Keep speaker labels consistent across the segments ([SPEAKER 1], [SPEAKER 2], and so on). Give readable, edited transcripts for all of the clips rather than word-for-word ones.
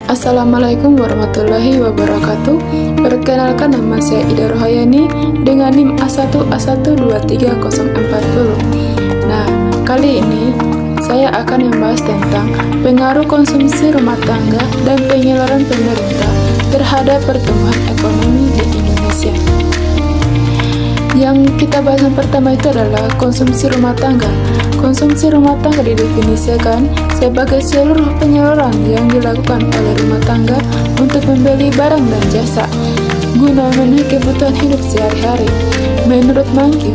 [SPEAKER 1] Assalamualaikum warahmatullahi wabarakatuh. Perkenalkan, nama saya Ida Rohayani dengan NIM A1A12340. Nah, kali ini saya akan membahas tentang pengaruh konsumsi rumah tangga dan pengeluaran pemerintah terhadap pertumbuhan ekonomi di Indonesia. Yang kita bahas yang pertama itu adalah konsumsi rumah tangga. Konsumsi rumah tangga didefinisikan sebagai seluruh penyaluran yang dilakukan oleh rumah tangga untuk membeli barang dan jasa guna memenuhi kebutuhan hidup sehari-hari. Menurut Mangkiu,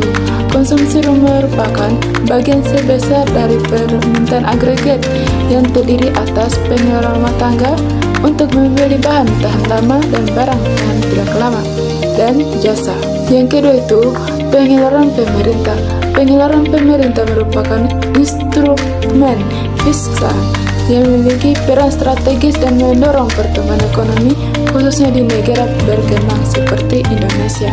[SPEAKER 1] konsumsi merupakan bagian sebesar dari permintaan agregat yang terdiri atas pengeluaran rumah tangga untuk membeli bahan tahan lama dan barang tahan tidak lama, dan jasa. Yang kedua itu pengeluaran pemerintah. Pengeluaran pemerintah merupakan instrumen fiskal yang memiliki peran strategis dan mendorong pertumbuhan ekonomi, khususnya di negara berkembang seperti Indonesia.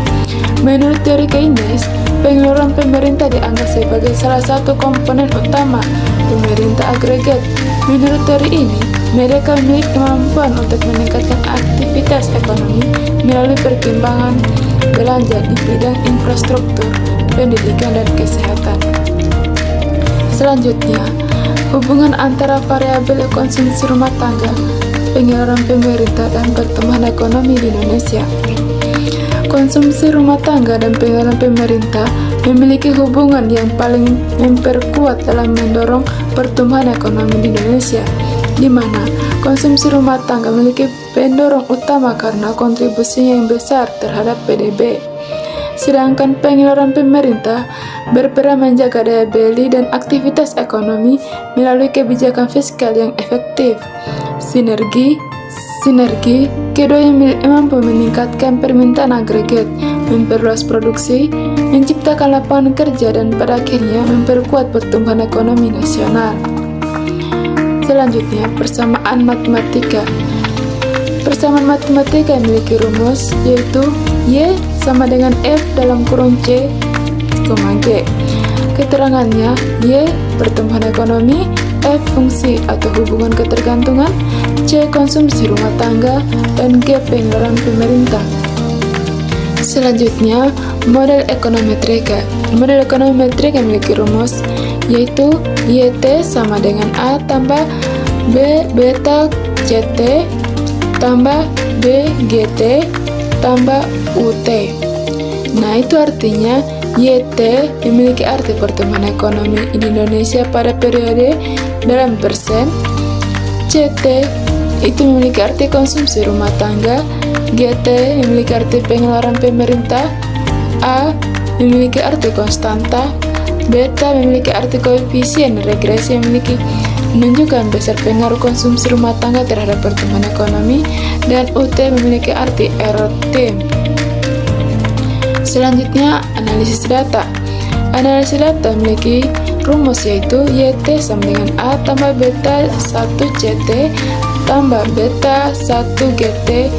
[SPEAKER 1] Menurut teori Keynes, pengeluaran pemerintah dianggap sebagai salah satu komponen utama pemerintah agregat. Menurut teori ini, mereka memiliki kemampuan untuk meningkatkan aktivitas ekonomi melalui perkembangan belanja di bidang infrastruktur, pendidikan, dan kesehatan. Selanjutnya, hubungan antara variabel konsumsi rumah tangga, pengeluaran pemerintah, dan pertumbuhan ekonomi di Indonesia. Konsumsi rumah tangga dan pengeluaran pemerintah memiliki hubungan yang paling memperkuat dalam mendorong pertumbuhan ekonomi di Indonesia, di mana konsumsi rumah tangga memiliki pendorong utama karena kontribusinya yang besar terhadap PDB. Sedangkan pengeluaran pemerintah berperan menjaga daya beli dan aktivitas ekonomi melalui kebijakan fiskal yang efektif. Sinergi keduanya mampu meningkatkan permintaan agregat, memperluas produksi, menciptakan lapangan kerja, dan pada akhirnya memperkuat pertumbuhan ekonomi nasional. Selanjutnya, persamaan matematika. Persamaan matematika memiliki rumus, yaitu Y sama dengan F dalam kurung C, G. Keterangannya, Y pertumbuhan ekonomi, F fungsi atau hubungan ketergantungan, C konsumsi rumah tangga, dan G pengeluaran pemerintah. Selanjutnya, model ekonometrika. Model ekonometrika memiliki rumus, yaitu YT sama dengan A tambah B beta CT tambah B GT tambah UT. Nah, itu artinya YT memiliki arti pertumbuhan ekonomi di Indonesia pada periode dalam persen, CT itu memiliki arti konsumsi rumah tangga, GT memiliki arti pengeluaran pemerintah, A memiliki arti konstanta, beta memiliki arti koefisien regresi yang memiliki menunjukkan besar pengaruh konsumsi rumah tangga terhadap pertumbuhan ekonomi, dan UT memiliki arti RT. Selanjutnya, analisis data. Analisis data memiliki rumus, yaitu YT sama dengan A tambah beta 1 CT tambah beta 1 GT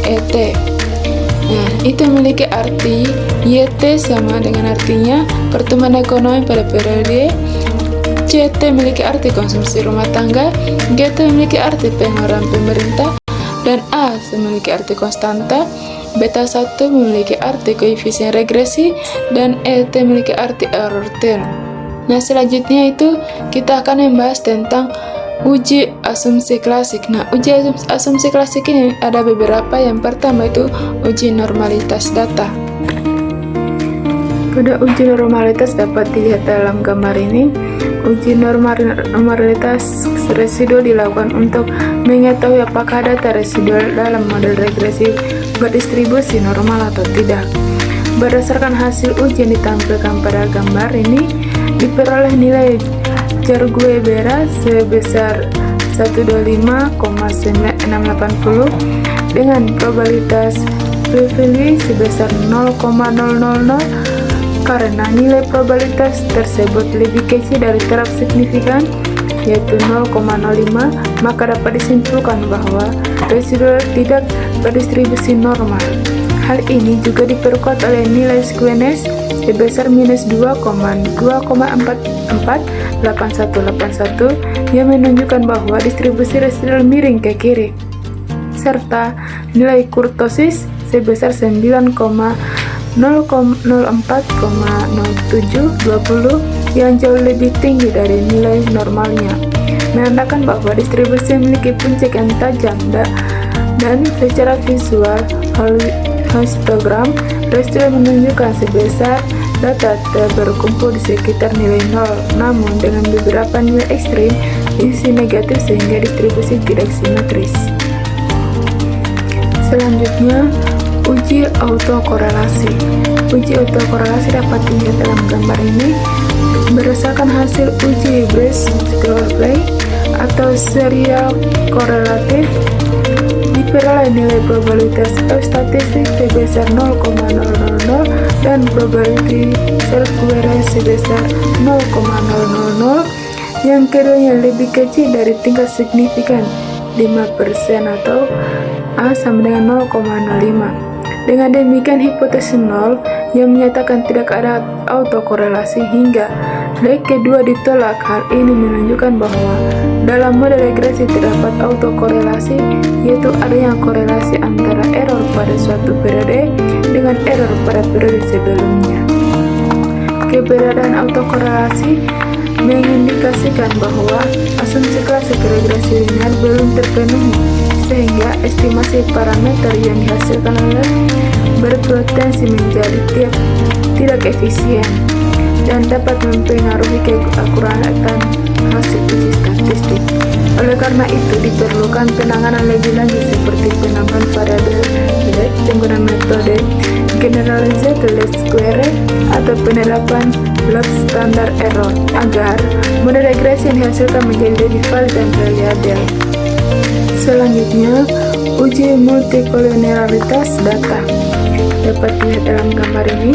[SPEAKER 1] ET. Nah, itu memiliki arti YT sama dengan artinya pertumbuhan ekonomi pada periode, CT memiliki arti konsumsi rumah tangga, GT memiliki arti pengeluaran pemerintah, dan A memiliki arti konstanta, beta 1 memiliki arti koefisien regresi, dan ET memiliki arti error term. Nah, selanjutnya itu kita akan membahas tentang uji asumsi klasik. Nah, uji asumsi klasik ini ada beberapa. Yang pertama itu uji normalitas data. Pada uji normalitas dapat dilihat dalam gambar ini. Uji normalitas residu dilakukan untuk mengetahui apakah data residual dalam model regresi berdistribusi normal atau tidak. Berdasarkan hasil uji yang ditampilkan pada gambar ini, diperoleh nilai Jar-Guevara sebesar 125,9680 dengan probabilitas value sebesar 0,000 karena nilai probabilitas tersebut lebih kecil dari taraf signifikan, yaitu 0,05, maka dapat disimpulkan bahwa residual tidak berdistribusi normal. Hal ini juga diperkuat oleh nilai skewness sebesar minus 2,2448181 yang menunjukkan bahwa distribusi residual miring ke kiri, serta nilai kurtosis sebesar 9,004,0720 yang jauh lebih tinggi dari nilai normalnya, menandakan bahwa distribusi memiliki puncak yang tajam dan secara visual histogram residual menunjukkan sebesar data berkumpul di sekitar nilai 0, namun dengan beberapa nilai ekstrim di sisi negatif sehingga distribusi tidak simetris. Selanjutnya, uji autokorelasi. Uji autokorelasi dapat dilihat dalam gambar ini berdasarkan hasil uji Brecht-Square atau serial korelatif. Diperoleh nilai probabilitas statistik sebesar 0,000 dan probability square sebesar 0,000, yang keduanya lebih kecil dari tingkat signifikan 5% atau A sama dengan 0,05. Dengan demikian, hipotesis 0 yang menyatakan tidak ada autokorelasi hingga leg kedua ditolak. Hal ini menunjukkan bahwa dalam model regresi terdapat autokorelasi, yaitu adanya korelasi antara error pada suatu periode dengan error pada periode sebelumnya. Keberadaan autokorelasi mengindikasikan bahwa asumsi klasik regresi linear belum terpenuhi, sehingga estimasi parameter yang dihasilkan berpotensi menjadi tidak efisien dan dapat mempengaruhi keakuratan hasil uji statistik. Oleh karena itu, diperlukan penanganan lebih lanjut seperti penambahan variabel least penggunaan metode generalized least square atau penerapan log standard error agar model regresi yang dihasilkan menjadi lebih valid dan reliable. Selanjutnya, uji multikolinearitas data. Dapat dilihat dalam gambar ini,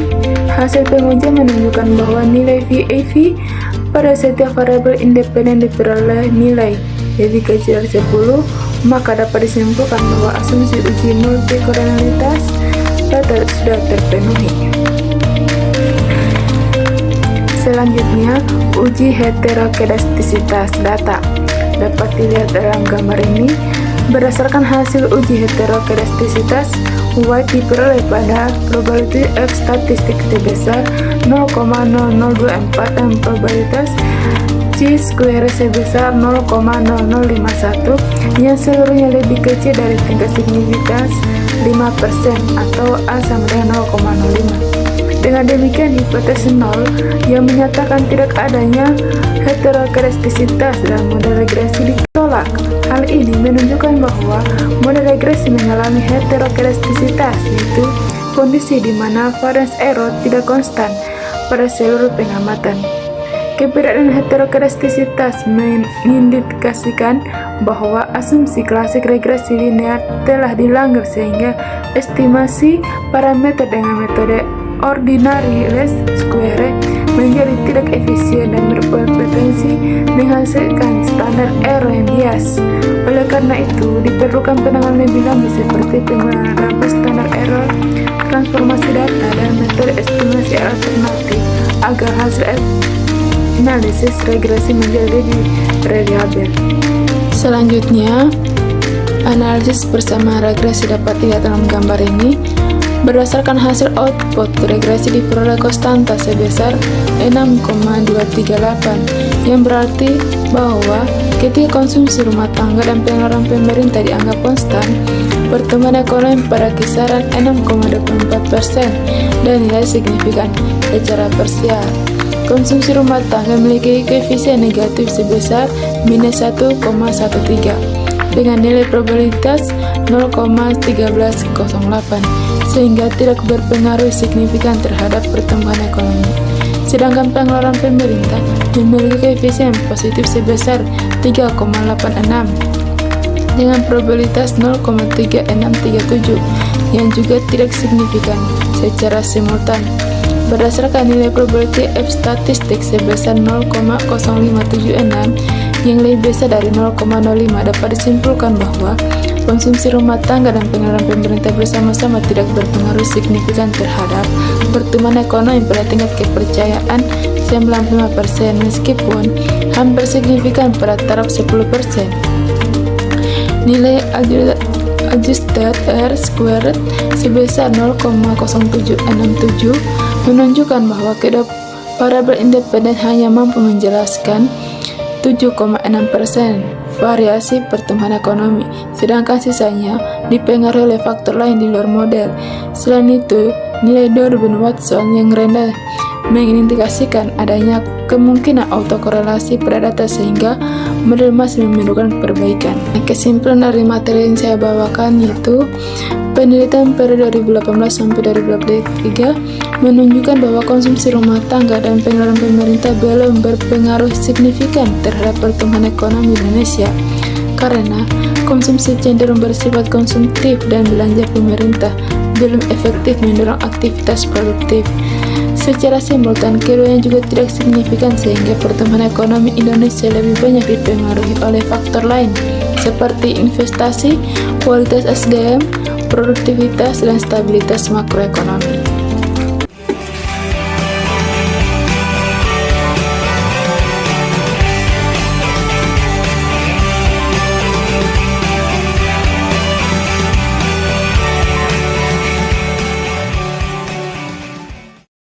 [SPEAKER 1] hasil pengujian menunjukkan bahwa nilai VAV pada setiap variabel independen diperoleh nilai lebih kecil dari 10, maka dapat disimpulkan bahwa asumsi uji multikolinearitas data sudah terpenuhi. Selanjutnya, uji heterokedastisitas data. Dapat dilihat dalam gambar ini, berdasarkan hasil uji heterokedastisitas, Y diperoleh pada probability X statistik sebesar 0,0024 dan probabilitas C square sebesar 0,0051 yang seluruhnya lebih kecil dari tingkat signifikans 5% atau A sama dengan 0,05. Dengan demikian, hipotesis 0 yang menyatakan tidak adanya heterokedastisitas dalam model regresi ditolak. Hal ini menunjukkan bahwa model regresi mengalami heterokedastisitas, yaitu kondisi di mana variance error tidak konstan pada seluruh pengamatan. Keberadaan heterokedastisitas mengindikasikan bahwa asumsi klasik regresi linear telah dilanggar sehingga estimasi parameter dengan metode ordinary least square menjadi tidak efisien dan berpotensi menghasilkan standar error yang bias. Oleh karena itu, diperlukan penanganan lebih lanjut seperti penggunaan double standard error, transformasi data, dan metode estimasi alternatif agar hasil analisis regresi menjadi lebih reliable. Selanjutnya, analisis bersama regresi dapat dilihat dalam gambar ini. Berdasarkan hasil output, regresi diperoleh konstanta sebesar 6,238, yang berarti bahwa ketika konsumsi rumah tangga dan pengeluaran pemerintah dianggap konstan, pertumbuhan ekonomi pada kisaran 6,24% dan nilai signifikan secara parsial. Konsumsi rumah tangga memiliki koefisien negatif sebesar minus 1,13 dengan nilai probabilitas 0,1308, sehingga tidak berpengaruh signifikan terhadap pertumbuhan ekonomi. Sedangkan pengeluaran pemerintah memiliki koefisien positif sebesar 3,86 dengan probabilitas 0,3637 yang juga tidak signifikan secara simultan. Berdasarkan nilai probability F statistik sebesar 0,0576 yang lebih besar dari 0,05, dapat disimpulkan bahwa konsumsi rumah tangga dan pengeluaran pemerintah bersama-sama tidak berpengaruh signifikan terhadap pertumbuhan ekonomi pada tingkat kepercayaan 95%, meskipun hampir signifikan pada taraf 10%. Nilai adjusted R squared sebesar 0,0767 menunjukkan bahwa kedua variabel independen hanya mampu menjelaskan 7,6% variasi pertumbuhan ekonomi, sedangkan sisanya dipengaruhi oleh faktor lain di luar model. Selain itu, nilai Durbin Watson yang rendah mengindikasikan adanya kemungkinan autokorelasi pada data sehingga model masih memerlukan perbaikan. Kesimpulan dari materi yang saya bawakan yaitu penelitian periode 2018 sampai 2023 menunjukkan bahwa konsumsi rumah tangga dan pengeluaran pemerintah belum berpengaruh signifikan terhadap pertumbuhan ekonomi Indonesia karena konsumsi cenderung bersifat konsumtif dan belanja pemerintah belum efektif mendorong aktivitas produktif. Secara simultan, keduanya juga tidak signifikan sehingga pertumbuhan ekonomi Indonesia lebih banyak dipengaruhi oleh faktor lain seperti investasi, kualitas SDM, produktivitas, dan stabilitas makroekonomi.